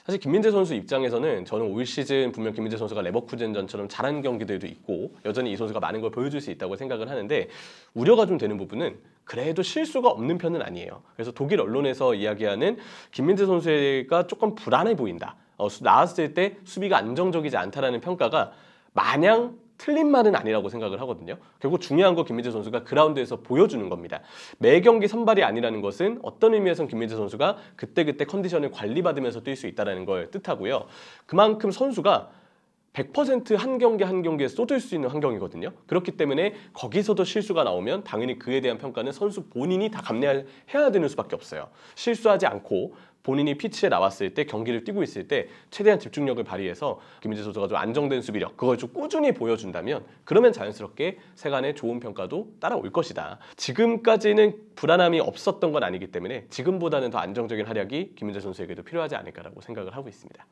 사실 김민재 선수 입장에서는 저는 올 시즌 분명 김민재 선수가 레버쿠젠전처럼 잘한 경기들도 있고 여전히 이 선수가 많은 걸 보여줄 수 있다고 생각을 하는데 우려가 좀 되는 부분은 그래도 실수가 없는 편은 아니에요. 그래서 독일 언론에서 이야기하는 김민재 선수가 조금 불안해 보인다. 나왔을 때 수비가 안정적이지 않다라는 평가가 마냥 틀린 말은 아니라고 생각을 하거든요. 결국 중요한 거 김민재 선수가 그라운드에서 보여주는 겁니다. 매 경기 선발이 아니라는 것은 어떤 의미에서는 김민재 선수가 그때그때 컨디션을 관리받으면서 뛸 수 있다는 걸 뜻하고요. 그만큼 선수가 100% 한 경기 한 경기에 쏟을 수 있는 환경이거든요. 그렇기 때문에 거기서도 실수가 나오면 당연히 그에 대한 평가는 선수 본인이 다 감내해야 되는 수밖에 없어요. 실수하지 않고 본인이 피치에 나왔을 때 경기를 뛰고 있을 때 최대한 집중력을 발휘해서 김민재 선수가 좀 안정된 수비력 그걸 좀 꾸준히 보여준다면 그러면 자연스럽게 세간의 좋은 평가도 따라올 것이다. 지금까지는 불안함이 없었던 건 아니기 때문에 지금보다는 더 안정적인 활약이 김민재 선수에게도 필요하지 않을까라고 생각을 하고 있습니다.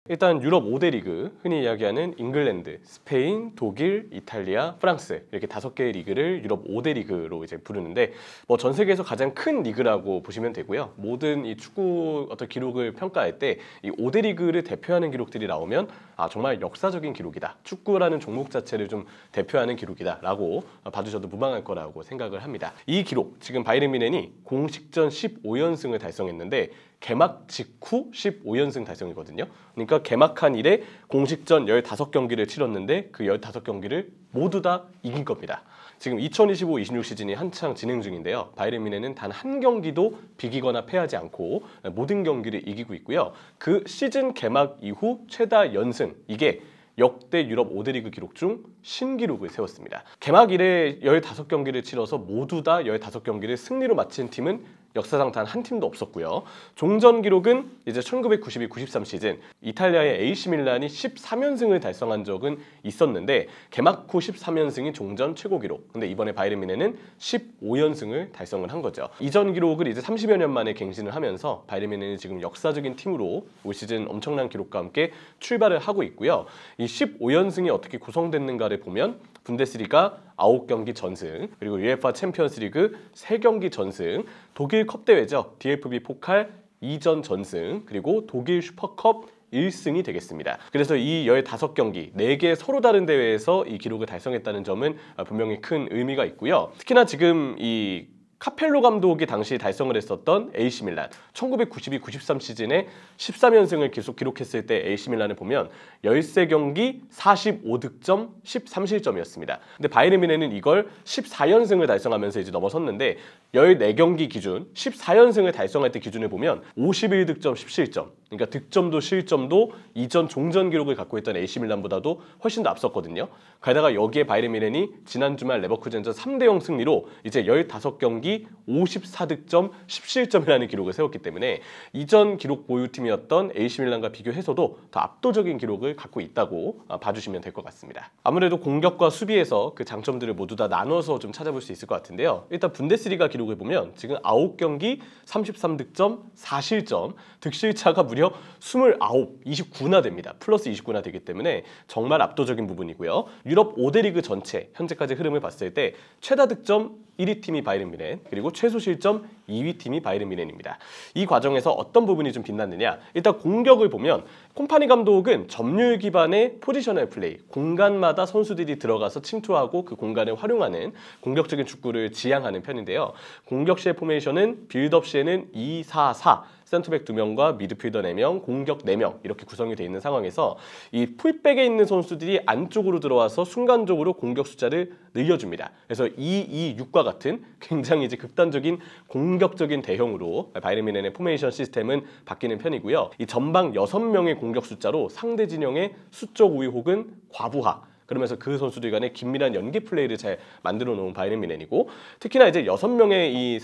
일단 유럽 5대 리그, 흔히 이야기하는 잉글랜드, 스페인, 독일, 이탈리아, 프랑스 이렇게 5개의 리그를 유럽 5대 리그로 이제 부르는데 뭐 전 세계에서 가장 큰 리그라고 보시면 되고요. 모든 이 축구 어떤 기록을 평가할 때 이 5대 리그를 대표하는 기록들이 나오면 정말 역사적인 기록이다. 축구라는 종목 자체를 좀 대표하는 기록이다라고 봐주셔도 무방할 거라고 생각을 합니다. 이 기록, 지금 바이에른 뮌헨이 공식전 15연승을 달성했는데 개막 직후 15연승 달성이거든요. 그러니까 개막한 이래 공식전 15경기를 치렀는데 그 15경기를 모두 다 이긴 겁니다. 지금 2025-26 시즌이 한창 진행 중인데요. 바이에른 뮌헨은 단 한 경기도 비기거나 패하지 않고 모든 경기를 이기고 있고요. 그 시즌 개막 이후 최다 연승, 이게 역대 유럽 5대 리그 기록 중 신기록을 세웠습니다. 개막 이래 15경기를 치러서 모두 다 15경기를 승리로 마친 팀은 역사상 단 한 팀도 없었고요. 종전 기록은 이제 1992-93 시즌 이탈리아의 AC 밀란이 13연승을 달성한 적은 있었는데 개막 후 13연승이 종전 최고 기록. 근데 이번에 바이에른 뮌헨은 15연승을 달성을 한 거죠. 이전 기록을 이제 30여 년 만에 갱신을 하면서 바이에른 뮌헨이 지금 역사적인 팀으로 올 시즌 엄청난 기록과 함께 출발을 하고 있고요. 이 15연승이 어떻게 구성됐는가를 보면 분데스리가 9경기 전승, 그리고 UEFA 챔피언스리그 3경기 전승, 독일 컵 대회죠. DFB 포칼 2전 전승, 그리고 독일 슈퍼컵 1승이 되겠습니다. 그래서 이 15경기, 4개 서로 다른 대회에서 이 기록을 달성했다는 점은 분명히 큰 의미가 있고요. 특히나 지금 이 카펠로 감독이 당시 달성을 했었던 AC 밀란 1992-93 시즌에 13연승을 계속 기록했을 때 AC 밀란을 보면 13경기 45득점 13실점이었습니다. 근데 바이에른 뮌헨은 이걸 14연승을 달성하면서 이제 넘어섰는데 14경기 기준 14연승을 달성할 때 기준을 보면 51득점 10실점, 그러니까 득점도 실점도 이전 종전 기록을 갖고 있던 AC 밀란보다도 훨씬 더 앞섰거든요. 게다가 여기에 바이에른 뮌헨이 지난 주말 레버쿠젠전 3대0 승리로 이제 15경기 54득점 10실점이라는 기록을 세웠기 때문에 이전 기록 보유팀이었던 AC 밀란과 비교해서도 더 압도적인 기록을 갖고 있다고 봐주시면 될 것 같습니다. 아무래도 공격과 수비에서 그 장점들을 모두 다 나눠서 좀 찾아볼 수 있을 것 같은데요. 일단 분데스리가 기록을 보면 지금 9경기 33득점 4실점, 득실차가 무려 29, 29나 됩니다. 플러스 29나 되기 때문에 정말 압도적인 부분이고요. 유럽 5대 리그 전체 현재까지 흐름을 봤을 때 최다 득점 1위 팀이 바이에른 뮌헨, 그리고 최소 실점 2위 팀이 바이에른 뮌헨입니다. 이 과정에서 어떤 부분이 좀 빛났느냐? 일단 공격을 보면 콤파니 감독은 점유율 기반의 포지셔널 플레이, 공간마다 선수들이 들어가서 침투하고 그 공간을 활용하는 공격적인 축구를 지향하는 편인데요. 공격 시의 포메이션은 빌드업 시에는 2-4-4, 센터백 2명과 미드필더 4명, 공격 4명 이렇게 구성이 되어 있는 상황에서 이 풀백에 있는 선수들이 안쪽으로 들어와서 순간적으로 공격 숫자를 늘려줍니다. 그래서 2-2-6과 같은 굉장히 이제 극단적인 공격적인 대형으로 바이에른 뮌헨의 포메이션 시스템은 바뀌는 편이고요. 이 전방 6명의 공격 숫자로 상대 진영의 수적 우위 혹은 과부하, 그러면서 그 선수들 간의 긴밀한 연계 플레이를 잘 만들어 놓은 바이에른 뮌헨이고, 특히나 이제 6명의 이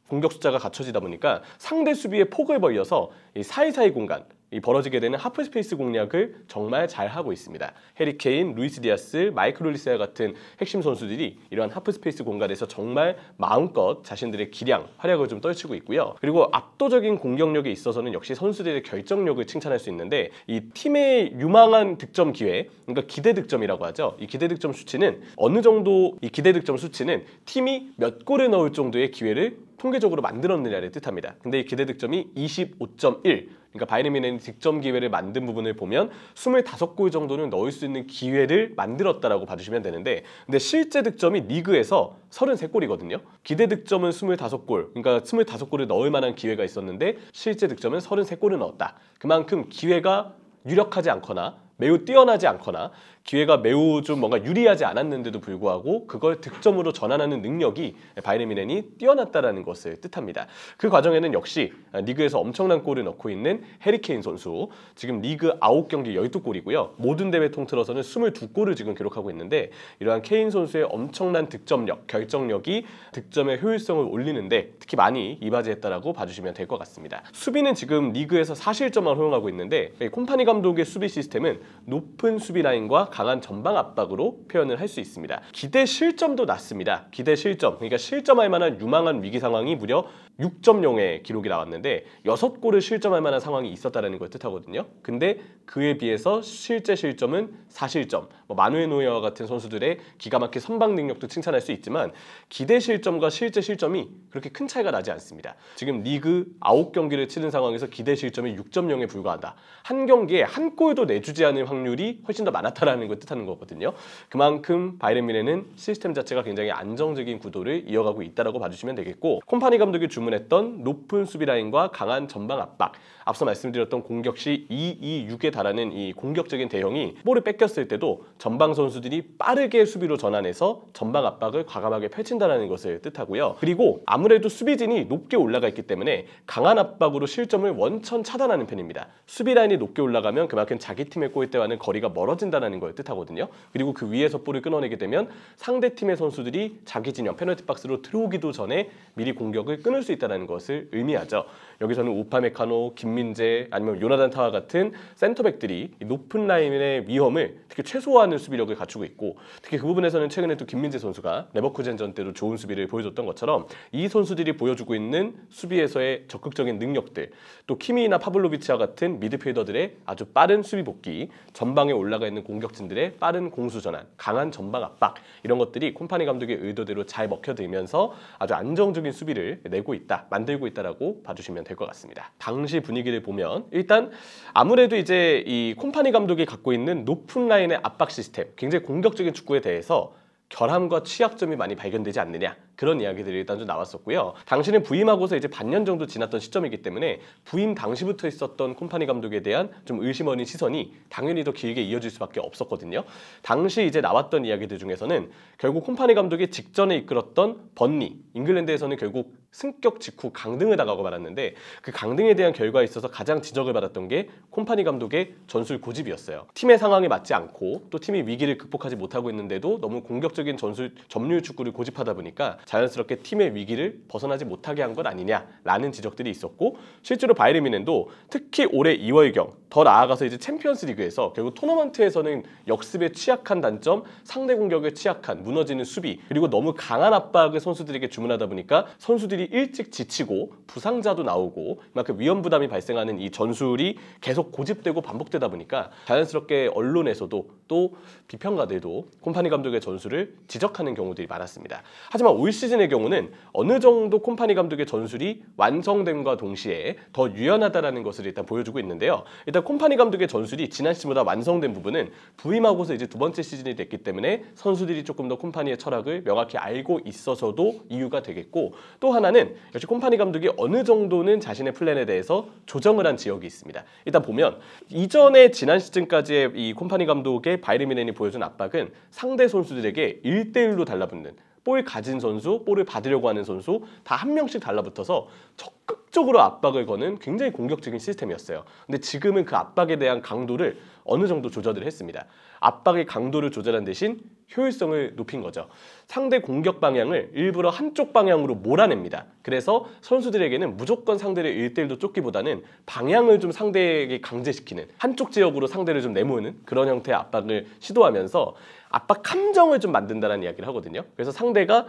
공격 숫자가 갖춰지다 보니까 상대 수비의 폭을 벌려서 이 사이사이 공간, 이 벌어지게 되는 하프 스페이스 공략을 정말 잘 하고 있습니다. 해리 케인, 루이스 디아스, 마이클 올리세와 같은 핵심 선수들이 이러한 하프 스페이스 공간에서 정말 마음껏 자신들의 기량, 활약을 좀 떨치고 있고요. 그리고 압도적인 공격력에 있어서는 역시 선수들의 결정력을 칭찬할 수 있는데, 이 팀의 유망한 득점 기회, 그러니까 기대 득점이라고 하죠. 이 기대 득점 수치는 어느 정도, 이 기대 득점 수치는 팀이 몇 골을 넣을 정도의 기회를 통계적으로 만들었느냐를 뜻합니다. 근데 이 기대 득점이 25.1, 그러니까 바이에른 뮌헨이 득점 기회를 만든 부분을 보면 25골 정도는 넣을 수 있는 기회를 만들었다라고 봐주시면 되는데, 근데 실제 득점이 리그에서 33골이거든요. 기대 득점은 25골, 그러니까 25골을 넣을 만한 기회가 있었는데 실제 득점은 33골을 넣었다. 그만큼 기회가 유력하지 않거나 매우 뛰어나지 않거나 기회가 매우 좀 뭔가 유리하지 않았는데도 불구하고 그걸 득점으로 전환하는 능력이 바이에른 뮌헨이 뛰어났다라는 것을 뜻합니다. 그 과정에는 역시 리그에서 엄청난 골을 넣고 있는 해리 케인 선수, 지금 리그 9경기 12골이고요. 모든 대회 통틀어서는 22골을 지금 기록하고 있는데, 이러한 케인 선수의 엄청난 득점력, 결정력이 득점의 효율성을 올리는데 특히 많이 이바지했다라고 봐주시면 될 것 같습니다. 수비는 지금 리그에서 4실점만 허용하고 있는데, 콤파니 감독의 수비 시스템은 높은 수비 라인과 강한 전방 압박으로 표현을 할 수 있습니다. 기대 실점도 낮습니다. 기대 실점, 그러니까 실점할 만한 유망한 위기 상황이 무려 6.0의 기록이 나왔는데 6골을 실점할 만한 상황이 있었다는 걸 뜻하거든요. 근데 그에 비해서 실제 실점은 4실점. 마누엘 노이어와 같은 선수들의 기가 막힌 선방 능력도 칭찬할 수 있지만 기대 실점과 실제 실점이 그렇게 큰 차이가 나지 않습니다. 지금 리그 9경기를 치는 상황에서 기대 실점이 6.0에 불과하다. 한 경기에 한 골도 내주지 않을 확률이 훨씬 더 많았다라는 걸 뜻하는 거거든요. 그만큼 바이에른 뮌헨은 시스템 자체가 굉장히 안정적인 구도를 이어가고 있다라고 봐주시면 되겠고, 콤파니 감독이 주문했던 높은 수비 라인과 강한 전방 압박, 앞서 말씀드렸던 공격 시 2-2-6에 달하는 이 공격적인 대형이 볼을 뺏겼을 때도 전방 선수들이 빠르게 수비로 전환해서 전방 압박을 과감하게 펼친다는 것을 뜻하고요. 그리고 아무래도 수비진이 높게 올라가 있기 때문에 강한 압박으로 실점을 원천 차단하는 편입니다. 수비 라인이 높게 올라가면 그만큼 자기 팀의 골대와는 거리가 멀어진다는 걸 뜻하거든요. 그리고 그 위에서 볼을 끊어내게 되면 상대 팀의 선수들이 자기 진영 페널티 박스로 들어오기도 전에 미리 공격을 끊을 수 있다는 것을 의미하죠. 여기서는 우파메카노, 김민재, 아니면 요나단 타와 같은 센터백들이 높은 라인의 위험을 특히 최소화하는 수비력을 갖추고 있고, 특히 그 부분에서는 최근에 또 김민재 선수가 레버쿠젠전 때도 좋은 수비를 보여줬던 것처럼 이 선수들이 보여주고 있는 수비에서의 적극적인 능력들, 또 키미나 파블로비치와 같은 미드필더들의 아주 빠른 수비 복귀, 전방에 올라가 있는 공격진들의 빠른 공수 전환, 강한 전방 압박, 이런 것들이 콤파니 감독의 의도대로 잘 먹혀들면서 아주 안정적인 수비를 내고 있다, 만들고 있다라고 봐주시면 될 것 같습니다. 당시 분위기를 보면 일단 아무래도 이제 이 콤파니 감독이 갖고 있는 높은 라인의 압박 시스템, 굉장히 공격적인 축구에 대해서 결함과 취약점이 많이 발견되지 않느냐, 그런 이야기들이 일단 좀 나왔었고요. 당시는 부임하고서 이제 반년 정도 지났던 시점이기 때문에 부임 당시부터 있었던 콤파니 감독에 대한 좀 의심 어린 시선이 당연히 더 길게 이어질 수밖에 없었거든요. 당시 이제 나왔던 이야기들 중에서는 결국 콤파니 감독이 직전에 이끌었던 번리, 잉글랜드에서는 결국 승격 직후 강등을 당하고 말았는데, 그 강등에 대한 결과에 있어서 가장 지적을 받았던 게 콤파니 감독의 전술 고집이었어요. 팀의 상황에 맞지 않고 또 팀이 위기를 극복하지 못하고 있는데도 너무 공격적인 전술 점유율 축구를 고집하다 보니까 자연스럽게 팀의 위기를 벗어나지 못하게 한 것 아니냐라는 지적들이 있었고, 실제로 바이에른 뮌헨도 특히 올해 2월경, 더 나아가서 이제 챔피언스 리그에서 결국 토너먼트에서는 역습에 취약한 단점, 상대 공격에 취약한 무너지는 수비, 그리고 너무 강한 압박을 선수들에게 주문하다 보니까 선수들이 일찍 지치고 부상자도 나오고 그만큼 위험 부담이 발생하는 이 전술이 계속 고집되고 반복되다 보니까 자연스럽게 언론에서도 또 비평가들도 콤파니 감독의 전술을 지적하는 경우들이 많았습니다. 하지만 올 시즌의 경우는 어느 정도 콤파니 감독의 전술이 완성됨과 동시에 더 유연하다는 것을 일단 보여주고 있는데요. 일단 콤파니 감독의 전술이 지난 시즌보다 완성된 부분은 부임하고서 이제 두 번째 시즌이 됐기 때문에 선수들이 조금 더 콤파니의 철학을 명확히 알고 있어서도 이유가 되겠고, 또 하나는 역시 콤파니 감독이 어느 정도는 자신의 플랜에 대해서 조정을 한 지역이 있습니다. 일단 보면 이전에 지난 시즌까지의 이 콤파니 감독의 바이에른 뮌헨이 보여준 압박은 상대 선수들에게 1대1로 달라붙는, 볼 가진 선수, 볼을 받으려고 하는 선수 다 한 명씩 달라붙어서 적극적으로 압박을 거는 굉장히 공격적인 시스템이었어요. 근데 지금은 그 압박에 대한 강도를 어느 정도 조절을 했습니다. 압박의 강도를 조절한 대신 효율성을 높인 거죠. 상대 공격 방향을 일부러 한쪽 방향으로 몰아냅니다. 그래서 선수들에게는 무조건 상대를 1대1로 쫓기보다는 방향을 좀 상대에게 강제시키는, 한쪽 지역으로 상대를 좀 내모는 그런 형태의 압박을 시도하면서 압박 함정을 좀 만든다는 이야기를 하거든요. 그래서 상대가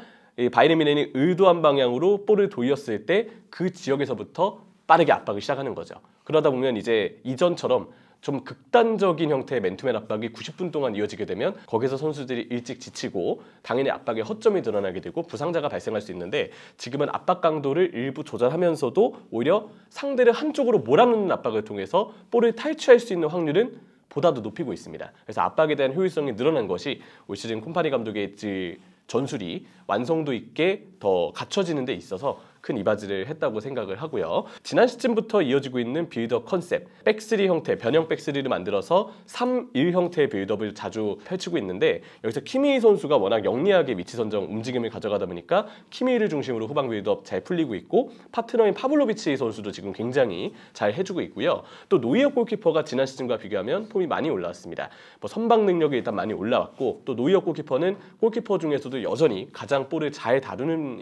바이에른 뮌헨이 의도한 방향으로 볼을 돌렸을 때 그 지역에서부터 빠르게 압박을 시작하는 거죠. 그러다 보면 이제 이전처럼 좀 극단적인 형태의 맨투맨 압박이 90분 동안 이어지게 되면 거기서 선수들이 일찍 지치고 당연히 압박에 허점이 드러나게 되고 부상자가 발생할 수 있는데, 지금은 압박 강도를 일부 조절하면서도 오히려 상대를 한쪽으로 몰아넣는 압박을 통해서 볼을 탈취할 수 있는 확률은 보다도 높이고 있습니다. 그래서 압박에 대한 효율성이 늘어난 것이 올 시즌 콤파니 감독의 전술이 완성도 있게 더 갖춰지는 데 있어서 큰 이바지를 했다고 생각을 하고요. 지난 시즌부터 이어지고 있는 빌드업 컨셉, 백스리 형태, 변형 백스리를 만들어서 3-1 형태의 빌드업을 자주 펼치고 있는데, 여기서 키미 선수가 워낙 영리하게 위치 선정, 움직임을 가져가다 보니까 키미를 중심으로 후방 빌드업 잘 풀리고 있고, 파트너인 파블로비치 선수도 지금 굉장히 잘 해주고 있고요. 또 노이어 골키퍼가 지난 시즌과 비교하면 폼이 많이 올라왔습니다. 선방 능력이 일단 많이 올라왔고, 또 노이어 골키퍼는 골키퍼 중에서도 여전히 가장 볼을 잘 다루는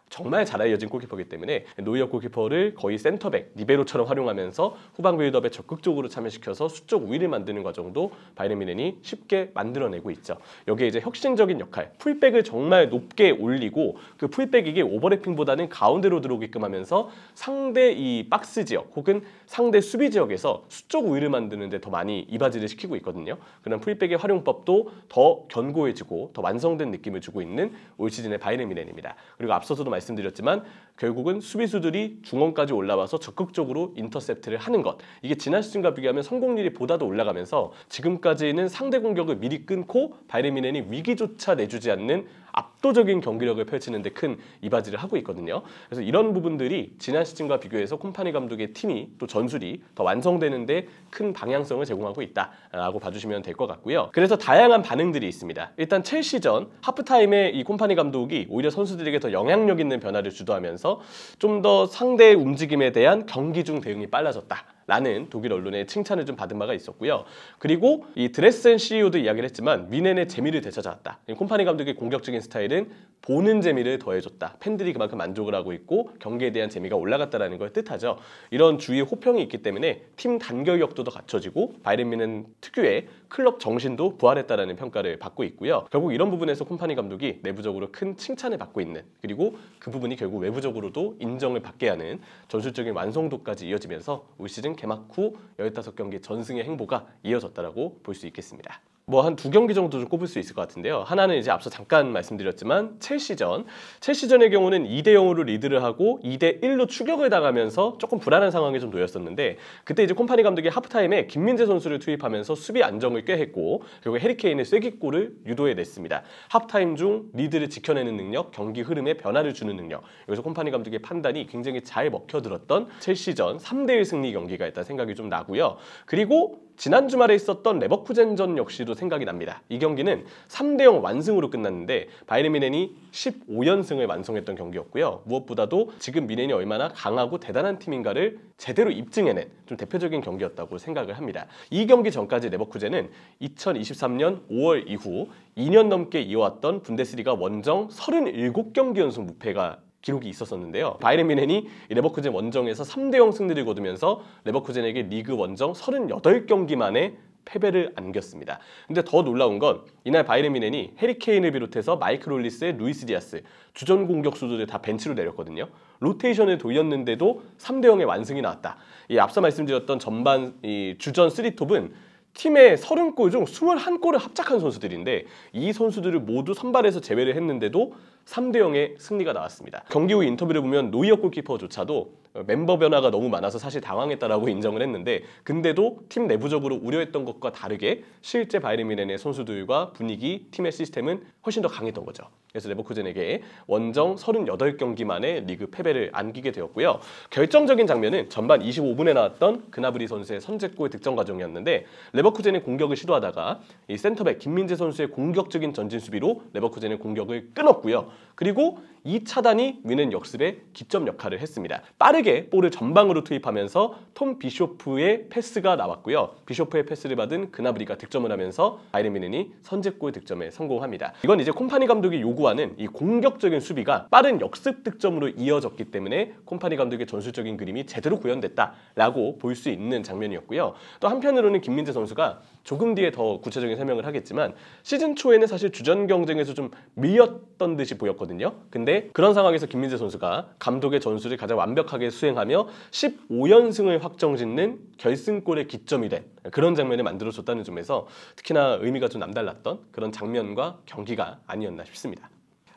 정말 잘 알려진 골키퍼이기 때문에 노이어 골키퍼를 거의 센터백, 리베로처럼 활용하면서 후방 빌드업에 적극적으로 참여시켜서 수적 우위를 만드는 과정도 바이에른 뮌헨이 쉽게 만들어내고 있죠. 여기에 이제 혁신적인 역할, 풀백을 정말 높게 올리고 그 풀백이 오버래핑보다는 가운데로 들어오게끔 하면서 상대 이 박스 지역 혹은 상대 수비 지역에서 수적 우위를 만드는 데 더 많이 이바지를 시키고 있거든요. 그런 풀백의 활용법도 더 견고해지고 더 완성된 느낌을 주고 있는 올 시즌의 바이에른 뮌헨입니다. 그리고 앞서서도 말씀드렸지만 결국은 수비수들이 중원까지 올라와서 적극적으로 인터셉트를 하는 것, 이게 지난 시즌과 비교하면 성공률이 보다도 올라가면서 지금까지는 상대 공격을 미리 끊고 바이에른 뮌헨이 위기조차 내주지 않는 압도적인 경기력을 펼치는 데 큰 이바지를 하고 있거든요. 그래서 이런 부분들이 지난 시즌과 비교해서 콤파니 감독의 팀이 또 전술이 더 완성되는 데 큰 방향성을 제공하고 있다라고 봐주시면 될 것 같고요. 그래서 다양한 반응들이 있습니다. 일단 첼시전 하프타임에 이 콤파니 감독이 오히려 선수들에게 더 영향력 있는 변화를 주도하면서 좀 더 상대의 움직임에 대한 경기 중 대응이 빨라졌다 라는 독일 언론의 칭찬을 좀 받은 바가 있었고요. 그리고 이 드레센 CEO도 이야기를 했지만 뮌헨의 재미를 되찾아왔다. 콤파니 감독의 공격적인 스타일은 보는 재미를 더해줬다. 팬들이 그만큼 만족을 하고 있고 경기에 대한 재미가 올라갔다는 걸 뜻하죠. 이런 주위에 호평이 있기 때문에 팀 단결력도 더 갖춰지고 바이에른 뮌헨 특유의 클럽 정신도 부활했다는 평가를 받고 있고요. 결국 이런 부분에서 콤파니 감독이 내부적으로 큰 칭찬을 받고 있는, 그리고 그 부분이 결국 외부적으로도 인정을 받게 하는 전술적인 완성도까지 이어지면서 올 시즌 개막 후 15경기 전승의 행보가 이어졌다라고 볼 수 있겠습니다. 한 2경기 정도 좀 꼽을 수 있을 것 같은데요. 하나는 이제 앞서 잠깐 말씀드렸지만 첼시전의 경우는 2대0으로 리드를 하고 2대1로 추격을 당하면서 조금 불안한 상황에 좀 놓였었는데, 그때 이제 콤파니 감독이 하프타임에 김민재 선수를 투입하면서 수비 안정을 꾀했고 결국 해리케인의 쐐기골을 유도해냈습니다. 하프타임 중 리드를 지켜내는 능력, 경기 흐름에 변화를 주는 능력, 여기서 콤파니 감독의 판단이 굉장히 잘 먹혀들었던 첼시전 3대1 승리 경기가 있다는 생각이 좀 나고요. 그리고 지난 주말에 있었던 레버쿠젠전 역시도 생각이 납니다. 이 경기는 3대0 완승으로 끝났는데 바이에른 뮌헨이 15연승을 완성했던 경기였고요. 무엇보다도 지금 뮌헨이 얼마나 강하고 대단한 팀인가를 제대로 입증해낸 좀 대표적인 경기였다고 생각을 합니다. 이 경기 전까지 레버쿠젠은 2023년 5월 이후 2년 넘게 이어왔던 분데스리가 원정 37경기 연속 무패가 기록이 있었었는데요. 바이에른 뮌헨이 레버쿠젠 원정에서 3대0 승리를 거두면서 레버쿠젠에게 리그 원정 38경기 만에 패배를 안겼습니다. 근데 더 놀라운 건 이날 바이에른 뮌헨이 해리케인을 비롯해서 마이클 홀리스의 루이스 디아스, 주전 공격수들을 다 벤치로 내렸거든요. 로테이션을 돌렸는데도 3대0의 완승이 나왔다. 이 앞서 말씀드렸던 전반 이 주전 3톱은 팀의 30골 중 21골을 합작한 선수들인데 이 선수들을 모두 선발해서 제외를 했는데도 3대0의 승리가 나왔습니다. 경기 후 인터뷰를 보면 노이어 골키퍼조차도 멤버 변화가 너무 많아서 사실 당황했다라고 인정을 했는데, 근데도 팀 내부적으로 우려했던 것과 다르게 실제 바이에른 뮌헨의 선수들과 분위기, 팀의 시스템은 훨씬 더 강했던 거죠. 그래서 레버쿠젠에게 원정 38경기 만에 리그 패배를 안기게 되었고요. 결정적인 장면은 전반 25분에 나왔던 그나브리 선수의 선제골 득점 과정이었는데, 레버쿠젠의 공격을 시도하다가 이 센터백 김민재 선수의 공격적인 전진 수비로 레버쿠젠의 공격을 끊었고요. 그리고 이 차단이 뮌헨 역습의 기점 역할을 했습니다. 빠르게 볼을 전방으로 투입하면서 톰 비쇼프의 패스가 나왔고요. 비쇼프의 패스를 받은 그나브리가 득점을 하면서 바이에른 뮌헨이 선제골 득점에 성공합니다. 이건 이제 콤파니 감독이 요구하는 이 공격적인 수비가 빠른 역습 득점으로 이어졌기 때문에 콤파니 감독의 전술적인 그림이 제대로 구현됐다라고 볼 수 있는 장면이었고요. 또 한편으로는 김민재 선수가 조금 뒤에 더 구체적인 설명을 하겠지만 시즌 초에는 사실 주전 경쟁에서 좀 밀렸던 듯이 보였거든요. 근데 그런 상황에서 김민재 선수가 감독의 전술을 가장 완벽하게 수행하며 15연승을 확정짓는 결승골의 기점이 된 그런 장면을 만들어줬다는 점에서 특히나 의미가 좀 남달랐던 그런 장면과 경기가 아니었나 싶습니다.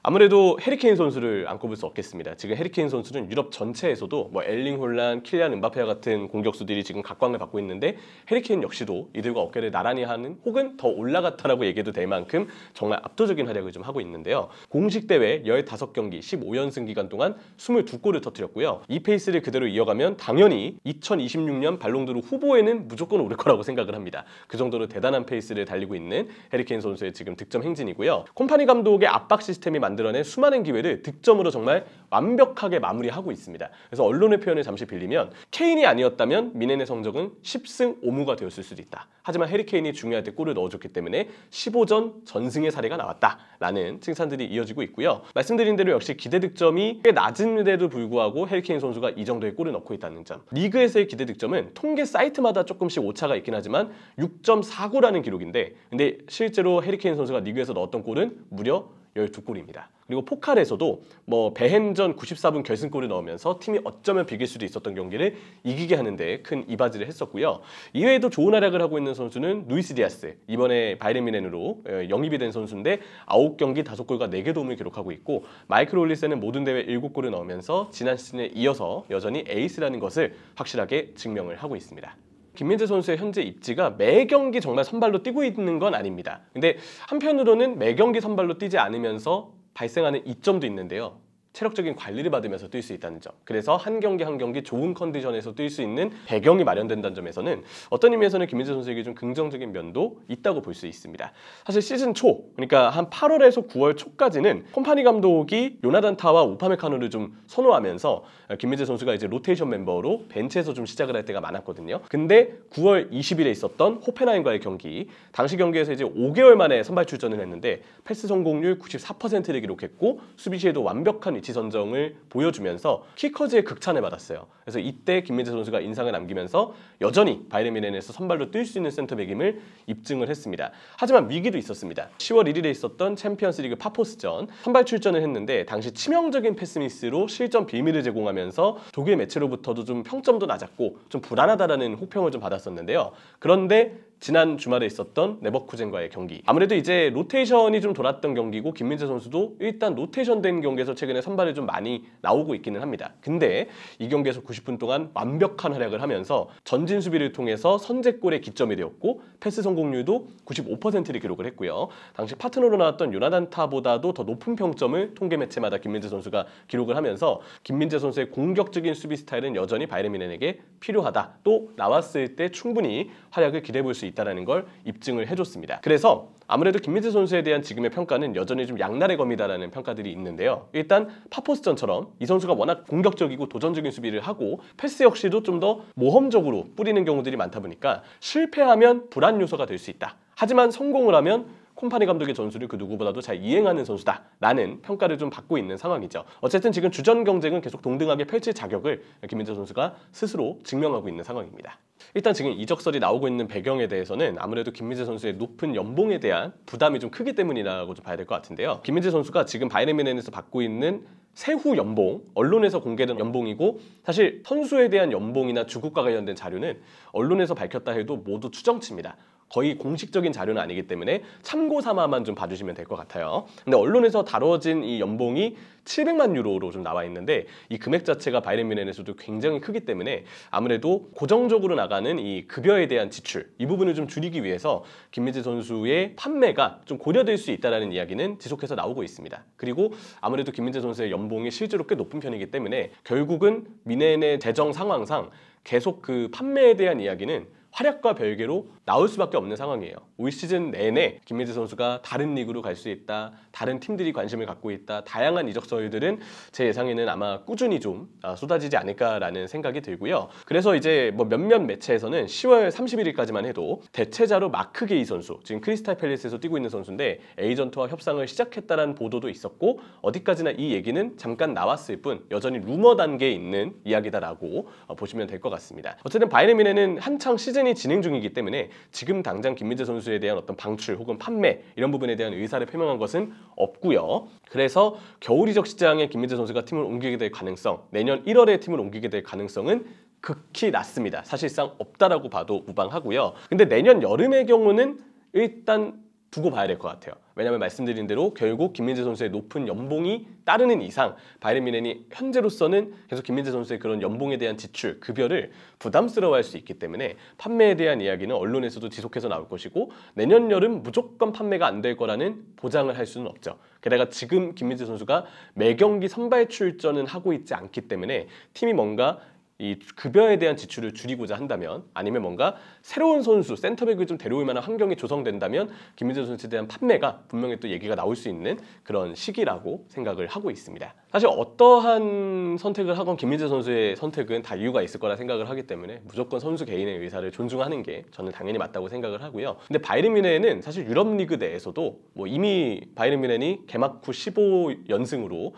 아무래도 해리 케인 선수를 안 꼽을 수 없겠습니다. 지금 해리 케인 선수는 유럽 전체에서도 뭐 엘링 홀란, 킬리안 음바페와 같은 공격수들이 지금 각광을 받고 있는데 해리 케인 역시도 이들과 어깨를 나란히 하는 혹은 더 올라갔다라고 얘기해도 될 만큼 정말 압도적인 활약을 좀 하고 있는데요. 공식 대회 15경기 15연승 기간 동안 22골을 터뜨렸고요. 이 페이스를 그대로 이어가면 당연히 2026년 발롱도르 후보에는 무조건 오를 거라고 생각을 합니다. 그 정도로 대단한 페이스를 달리고 있는 해리 케인 선수의 지금 득점 행진이고요. 콤파니 감독의 압박 시스템이 만들어낸 수많은 기회를 득점으로 정말 완벽하게 마무리하고 있습니다. 그래서 언론의 표현을 잠시 빌리면 케인이 아니었다면 미넨의 성적은 10승 5무가 되었을 수도 있다. 하지만 해리 케인이 중요할 때 골을 넣어줬기 때문에 15전 전승의 사례가 나왔다라는 칭찬들이 이어지고 있고요. 말씀드린 대로 역시 기대 득점이 꽤 낮은데도 불구하고 해리 케인 선수가 이 정도의 골을 넣고 있다는 점. 리그에서의 기대 득점은 통계 사이트마다 조금씩 오차가 있긴 하지만 6.49라는 기록인데 근데 실제로 해리 케인 선수가 리그에서 넣었던 골은 무려 12골입니다. 그리고 포칼에서도 뭐 베헨전 94분 결승골을 넣으면서 팀이 어쩌면 비길 수도 있었던 경기를 이기게 하는데 큰 이바지를 했었고요. 이외에도 좋은 활약을 하고 있는 선수는 루이스 디아스. 이번에 바이에른 뮌헨으로 영입이 된 선수인데 9경기 5골과 4개 도움을 기록하고 있고 마이클 올리스는 모든 대회 7골을 넣으면서 지난 시즌에 이어서 여전히 에이스라는 것을 확실하게 증명을 하고 있습니다. 김민재 선수의 현재 입지가 매 경기 정말 선발로 뛰고 있는 건 아닙니다. 근데 한편으로는 매 경기 선발로 뛰지 않으면서 발생하는 이점도 있는데요. 체력적인 관리를 받으면서 뛸 수 있다는 점. 그래서 한 경기 한 경기 좋은 컨디션에서 뛸 수 있는 배경이 마련된다는 점에서는 어떤 의미에서는 김민재 선수에게 좀 긍정적인 면도 있다고 볼 수 있습니다. 사실 시즌 초, 그러니까 한 8월에서 9월 초까지는 콤파니 감독이 요나단 타와 우파메카노를 좀 선호하면서 김민재 선수가 이제 로테이션 멤버로 벤치에서 좀 시작을 할 때가 많았거든요. 근데 9월 20일에 있었던 호펜하임과의 경기, 당시 경기에서 이제 5개월 만에 선발 출전을 했는데 패스 성공률 94%를 기록했고 수비 시에도 완벽한 위치 선정을 보여주면서 키커즈의 극찬을 받았어요. 그래서 이때 김민재 선수가 인상을 남기면서 여전히 바이에른 뮌헨에서 선발로 뛸 수 있는 센터백임을 입증을 했습니다. 하지만 위기도 있었습니다. 10월 1일에 있었던 챔피언스리그 파포스전 선발 출전을 했는데 당시 치명적인 패스미스로 실점 빌미를 제공하면서 독일 매체로부터도 좀 평점도 낮았고 좀 불안하다라는 호평을 좀 받았었는데요. 그런데 지난 주말에 있었던 레버쿠젠과의 경기, 아무래도 이제 로테이션이 좀 돌았던 경기고 김민재 선수도 일단 로테이션 된 경기에서 최근에 선발이 좀 많이 나오고 있기는 합니다. 근데 이 경기에서 90분 동안 완벽한 활약을 하면서 전진 수비를 통해서 선제골의 기점이 되었고 패스 성공률도 95%를 기록을 했고요. 당시 파트너로 나왔던 요나단 타보다도 더 높은 평점을 통계 매체마다 김민재 선수가 기록을 하면서 김민재 선수의 공격적인 수비 스타일은 여전히 바이에른 뮌헨에게 필요하다. 또 나왔을 때 충분히 활약을 기대해 볼 수 있다는 걸 입증을 해줬습니다. 그래서 아무래도 김민재 선수에 대한 지금의 평가는 여전히 좀 양날의 검이다라는 평가들이 있는데요. 일단 파포스전처럼 이 선수가 워낙 공격적이고 도전적인 수비를 하고 패스 역시도 좀 더 모험적으로 뿌리는 경우들이 많다 보니까 실패하면 불안 요소가 될 수 있다. 하지만 성공을 하면 콤파니 감독의 전술을 그 누구보다도 잘 이행하는 선수다라는 평가를 좀 받고 있는 상황이죠. 어쨌든 지금 주전 경쟁은 계속 동등하게 펼칠 자격을 김민재 선수가 스스로 증명하고 있는 상황입니다. 일단 지금 이적설이 나오고 있는 배경에 대해서는 아무래도 김민재 선수의 높은 연봉에 대한 부담이 좀 크기 때문이라고 좀 봐야 될 것 같은데요. 김민재 선수가 지금 바이에른 뮌헨에서 받고 있는 세후 연봉, 언론에서 공개된 연봉이고 사실 선수에 대한 연봉이나 주급과 관련된 자료는 언론에서 밝혔다 해도 모두 추정치입니다. 거의 공식적인 자료는 아니기 때문에 참고 삼아만 좀 봐주시면 될 것 같아요. 근데 언론에서 다뤄진 이 연봉이 700만 유로로 좀 나와 있는데 이 금액 자체가 바이에른 뮌헨에서도 굉장히 크기 때문에 아무래도 고정적으로 나가는 이 급여에 대한 지출, 이 부분을 좀 줄이기 위해서 김민재 선수의 판매가 좀 고려될 수 있다는 이야기는 지속해서 나오고 있습니다. 그리고 아무래도 김민재 선수의 연봉이 실제로 꽤 높은 편이기 때문에 결국은 뮌헨의 재정 상황상 계속 그 판매에 대한 이야기는 활약과 별개로 나올 수밖에 없는 상황이에요. 올 시즌 내내 김민재 선수가 다른 리그로 갈 수 있다, 다른 팀들이 관심을 갖고 있다, 다양한 이적설들은 제 예상에는 아마 꾸준히 좀 쏟아지지 않을까라는 생각이 들고요. 그래서 이제 뭐 몇몇 매체에서는 10월 31일까지만 해도 대체자로 마크 게이 선수, 지금 크리스탈 팰리스에서 뛰고 있는 선수인데 에이전트와 협상을 시작했다라는 보도도 있었고 어디까지나 이 얘기는 잠깐 나왔을 뿐 여전히 루머 단계에 있는 이야기다라고 보시면 될 것 같습니다. 어쨌든 바이에른 뮌헨은 한창 시즌 시즌이 진행 중이기 때문에 지금 당장 김민재 선수에 대한 어떤 방출 혹은 판매 이런 부분에 대한 의사를 표명한 것은 없고요. 그래서 겨울 이적 시장에 김민재 선수가 팀을 옮기게 될 가능성, 내년 1월에 팀을 옮기게 될 가능성은 극히 낮습니다. 사실상 없다라고 봐도 무방하고요. 근데 내년 여름의 경우는 일단 두고 봐야 될 것 같아요. 왜냐하면 말씀드린 대로 결국 김민재 선수의 높은 연봉이 따르는 이상 바이에른 뮌헨이 현재로서는 계속 김민재 선수의 그런 연봉에 대한 지출, 급여를 부담스러워할 수 있기 때문에 판매에 대한 이야기는 언론에서도 지속해서 나올 것이고 내년 여름 무조건 판매가 안 될 거라는 보장을 할 수는 없죠. 게다가 지금 김민재 선수가 매 경기 선발 출전은 하고 있지 않기 때문에 팀이 뭔가 이 급여에 대한 지출을 줄이고자 한다면 아니면 뭔가 새로운 선수, 센터백을 좀 데려올 만한 환경이 조성된다면 김민재 선수에 대한 판매가 분명히 또 얘기가 나올 수 있는 그런 시기라고 생각을 하고 있습니다. 사실 어떠한 선택을 하건 김민재 선수의 선택은 다 이유가 있을 거라 생각을 하기 때문에 무조건 선수 개인의 의사를 존중하는 게 저는 당연히 맞다고 생각을 하고요. 근데 바이에른 뮌헨은 사실 유럽 리그 내에서도 뭐 이미 바이에른 뮌헨이 개막 후 15연승으로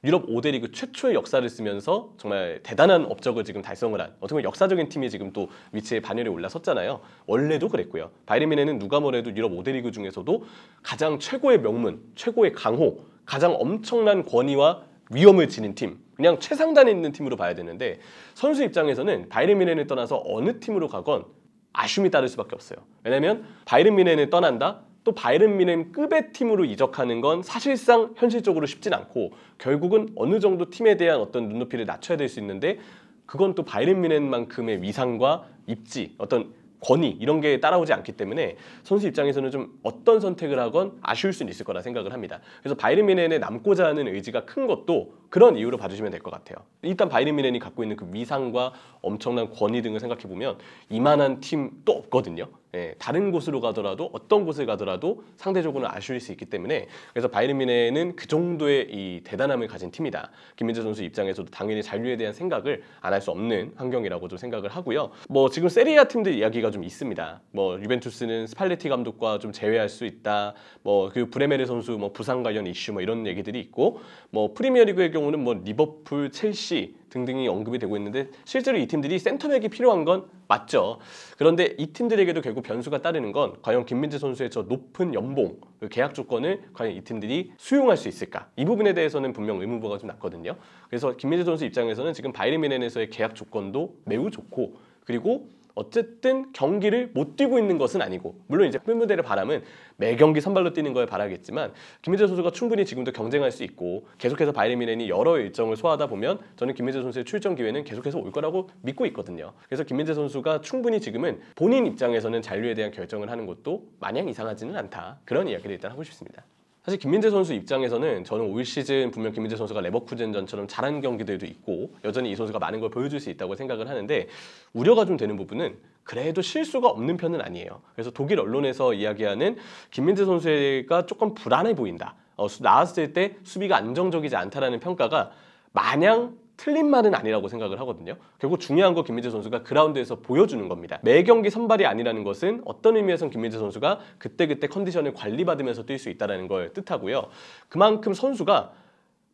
유럽 5대 리그 최초의 역사를 쓰면서 정말 대단한 업적을 지금 달성을 한 어떻게 보면 역사적인 팀이 지금 또 위치에 반열에 올라섰잖아요. 원래도 그랬고요. 바이에른 뮌헨은 누가 뭐래도 유럽 5대 리그 중에서도 가장 최고의 명문, 최고의 강호, 가장 엄청난 권위와 위험을 지닌 팀, 그냥 최상단에 있는 팀으로 봐야 되는데 선수 입장에서는 바이에른 뮌헨을 떠나서 어느 팀으로 가건 아쉬움이 따를 수밖에 없어요. 왜냐하면 바이에른 뮌헨을 떠난다? 또 바이에른 뮌헨 급의 팀으로 이적하는 건 사실상 현실적으로 쉽진 않고 결국은 어느 정도 팀에 대한 어떤 눈높이를 낮춰야 될 수 있는데 그건 또 바이에른 뮌헨만큼의 위상과 입지, 어떤 권위 이런 게 따라오지 않기 때문에 선수 입장에서는 좀 어떤 선택을 하건 아쉬울 수는 있을 거라 생각을 합니다. 그래서 바이에른 뮌헨에 남고자 하는 의지가 큰 것도 그런 이유로 봐주시면 될 것 같아요. 일단 바이에른 뮌헨이 갖고 있는 그 위상과 엄청난 권위 등을 생각해보면 이만한 팀 또 없거든요. 예, 다른 곳으로 가더라도 어떤 곳을 가더라도 상대적으로는 아쉬울 수 있기 때문에 그래서 바이에른 뮌헨은 그 정도의 이 대단함을 가진 팀이다. 김민재 선수 입장에서도 당연히 잔류에 대한 생각을 안 할 수 없는 환경이라고 좀 생각을 하고요. 뭐 지금 세리아 팀들 이야기가 좀 있습니다. 뭐 유벤투스는 스팔레티 감독과 좀 제외할 수 있다. 뭐 그 브레메르 선수 뭐 부상 관련 이슈 뭐 이런 얘기들이 있고 뭐 프리미어리그의 경우는 뭐 리버풀, 첼시 등등이 언급이 되고 있는데 실제로 이 팀들이 센터백이 필요한 건 맞죠. 그런데 이 팀들에게도 결국 변수가 따르는 건 과연 김민재 선수의 저 높은 연봉, 그 계약 조건을 과연 이 팀들이 수용할 수 있을까? 이 부분에 대해서는 분명 의문부가 좀 났거든요. 그래서 김민재 선수 입장에서는 지금 바이에른 뮌헨에서의 계약 조건도 매우 좋고 그리고 어쨌든 경기를 못 뛰고 있는 것은 아니고 물론 이제 팬분들의 바람은 매 경기 선발로 뛰는 걸 바라겠지만 김민재 선수가 충분히 지금도 경쟁할 수 있고 계속해서 바이에른 뮌헨이 여러 일정을 소화하다 보면 저는 김민재 선수의 출전 기회는 계속해서 올 거라고 믿고 있거든요. 그래서 김민재 선수가 충분히 지금은 본인 입장에서는 잔류에 대한 결정을 하는 것도 마냥 이상하지는 않다. 그런 이야기를 일단 하고 싶습니다. 사실 김민재 선수 입장에서는 저는 올 시즌 분명 김민재 선수가 레버쿠젠전처럼 잘한 경기들도 있고 여전히 이 선수가 많은 걸 보여줄 수 있다고 생각을 하는데 우려가 좀 되는 부분은 그래도 실수가 없는 편은 아니에요. 그래서 독일 언론에서 이야기하는 김민재 선수가 조금 불안해 보인다. 나왔을 때 수비가 안정적이지 않다라는 평가가 마냥 틀린 말은 아니라고 생각을 하거든요. 결국 중요한 거 김민재 선수가 그라운드에서 보여주는 겁니다. 매 경기 선발이 아니라는 것은 어떤 의미에서는 김민재 선수가 그때그때 컨디션을 관리받으면서 뛸 수 있다는 걸 뜻하고요. 그만큼 선수가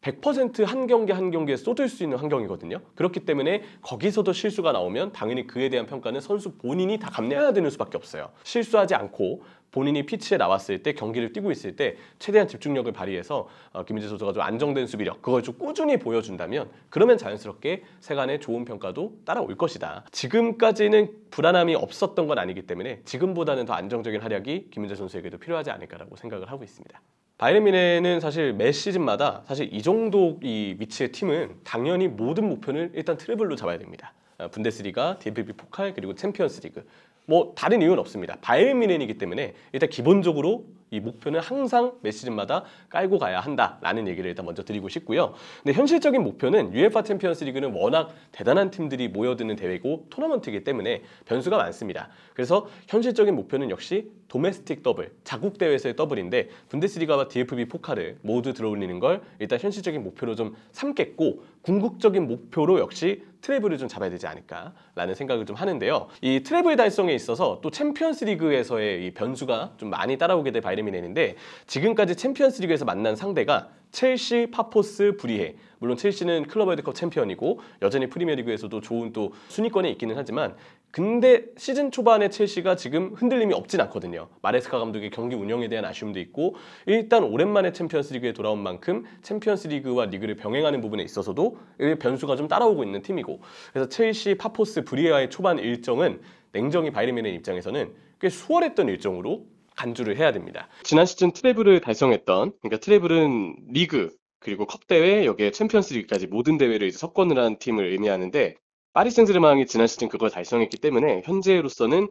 100% 한 경기 한 경기에 쏟을 수 있는 환경이거든요. 그렇기 때문에 거기서도 실수가 나오면 당연히 그에 대한 평가는 선수 본인이 다 감내해야 되는 수밖에 없어요. 실수하지 않고 본인이 피치에 나왔을 때 경기를 뛰고 있을 때 최대한 집중력을 발휘해서 김민재 선수가 좀 안정된 수비력 그걸 좀 꾸준히 보여준다면 그러면 자연스럽게 세간의 좋은 평가도 따라올 것이다. 지금까지는 불안함이 없었던 건 아니기 때문에 지금보다는 더 안정적인 활약이 김민재 선수에게도 필요하지 않을까라고 생각을 하고 있습니다. 바이에른 뮌헨은 사실 매 시즌마다 사실 이 정도 이 위치의 팀은 당연히 모든 목표는 일단 트래블로 잡아야 됩니다. 분데스리가, DFB 포칼 그리고 챔피언스리그 뭐 다른 이유는 없습니다. 바이에른 뮌헨이기 때문에 일단 기본적으로 이 목표는 항상 매 시즌마다 깔고 가야 한다라는 얘기를 일단 먼저 드리고 싶고요. 근데 현실적인 목표는 UEFA 챔피언스리그는 워낙 대단한 팀들이 모여드는 대회고 토너먼트이기 때문에 변수가 많습니다. 그래서 현실적인 목표는 역시 도메스틱 더블, 자국 대회에서의 더블인데 분데스리가와 DFB 포칼을 모두 들어올리는 걸 일단 현실적인 목표로 좀 삼겠고 궁극적인 목표로 역시 트래블을 좀 잡아야 되지 않을까라는 생각을 좀 하는데요. 이 트래블 달성에 있어서 또 챔피언스리그에서의 이 변수가 좀 많이 따라오게 될 바이에른 뮌헨인데 지금까지 챔피언스리그에서 만난 상대가 첼시, 파포스, 브리헤. 물론 첼시는 클럽 월드컵 챔피언이고 여전히 프리미어리그에서도 좋은 또 순위권에 있기는 하지만 근데 시즌 초반에 첼시가 지금 흔들림이 없진 않거든요. 마레스카 감독의 경기 운영에 대한 아쉬움도 있고 일단 오랜만에 챔피언스리그에 돌아온 만큼 챔피언스리그와 리그를 병행하는 부분에 있어서도 변수가 좀 따라오고 있는 팀이고 그래서 첼시, 파포스, 브리헤와의 초반 일정은 냉정히 바이에른 뮌헨 입장에서는 꽤 수월했던 일정으로 간주를 해야 됩니다. 지난 시즌 트래블을 달성했던 그러니까 트래블은 리그 그리고 컵 대회 여기에 챔피언스 리그까지 모든 대회를 이제 석권을 한 팀을 의미하는데 파리 생제르맹이 지난 시즌 그걸 달성했기 때문에 현재로서는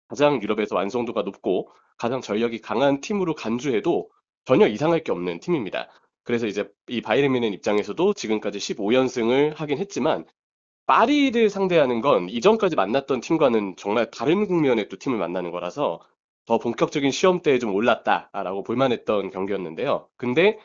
가장 유럽에서 완성도가 높고 가장 전력이 강한 팀으로 간주해도 전혀 이상할 게 없는 팀입니다. 그래서 이제 이 바이에른 뮌헨 입장에서도 지금까지 15연승을 하긴 했지만 파리를 상대하는 건 이전까지 만났던 팀과는 정말 다른 국면의 또 팀을 만나는 거라서 더 본격적인 시험대에 좀 올랐다라고 볼만했던 경기였는데요. 근데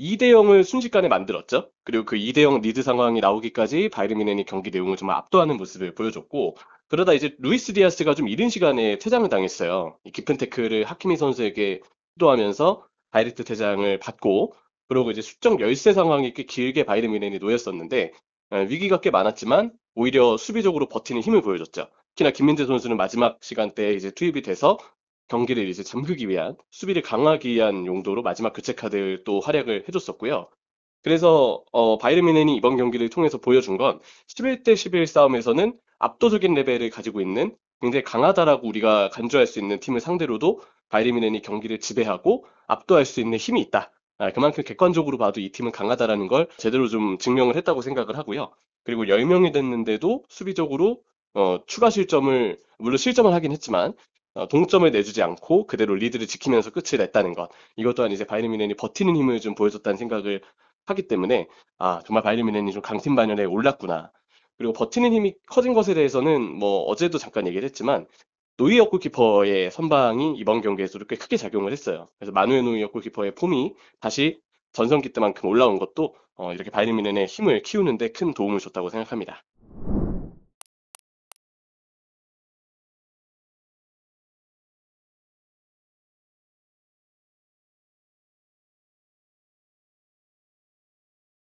2대 0을 순식간에 만들었죠. 그리고 그 2대 0 리드 상황이 나오기까지 바이에른 뮌헨이 경기 내용을 정말 압도하는 모습을 보여줬고 그러다 이제 루이스 디아스가 좀 이른 시간에 퇴장을 당했어요. 이 깊은 태클을 하키미 선수에게 시도하면서 다이렉트 퇴장을 받고 그러고 이제 수적 열세 상황이 꽤 길게 바이에른 뮌헨이 놓였었는데 위기가 꽤 많았지만 오히려 수비적으로 버티는 힘을 보여줬죠. 특히나 김민재 선수는 마지막 시간대에 이제 투입이 돼서 경기를 이제 잠그기 위한 수비를 강화하기 위한 용도로 마지막 교체 카드를 또 활약을 해줬었고요. 그래서 바이에른 뮌헨이 이번 경기를 통해서 보여준 건 11대 11 싸움에서는 압도적인 레벨을 가지고 있는 굉장히 강하다라고 우리가 간주할 수 있는 팀을 상대로도 바이에른 뮌헨이 경기를 지배하고 압도할 수 있는 힘이 있다. 그만큼 객관적으로 봐도 이 팀은 강하다라는 걸 제대로 좀 증명을 했다고 생각을 하고요. 그리고 10명이 됐는데도 수비적으로 추가 실점을 물론 실점을 하긴 했지만 동점을 내주지 않고 그대로 리드를 지키면서 끝을 냈다는 것. 이것 또한 이제 바이에른 뮌헨이 버티는 힘을 좀 보여줬다는 생각을 하기 때문에 정말 바이에른 뮌헨이 좀 강팀 반열에 올랐구나. 그리고 버티는 힘이 커진 것에 대해서는 뭐 어제도 잠깐 얘기를 했지만 노이어 골키퍼의 선방이 이번 경기에서도 꽤 크게 작용을 했어요. 그래서 마누엘 노이어 골키퍼의 폼이 다시 전성기 때만큼 올라온 것도 이렇게 바이에른 뮌헨의 힘을 키우는데 큰 도움을 줬다고 생각합니다.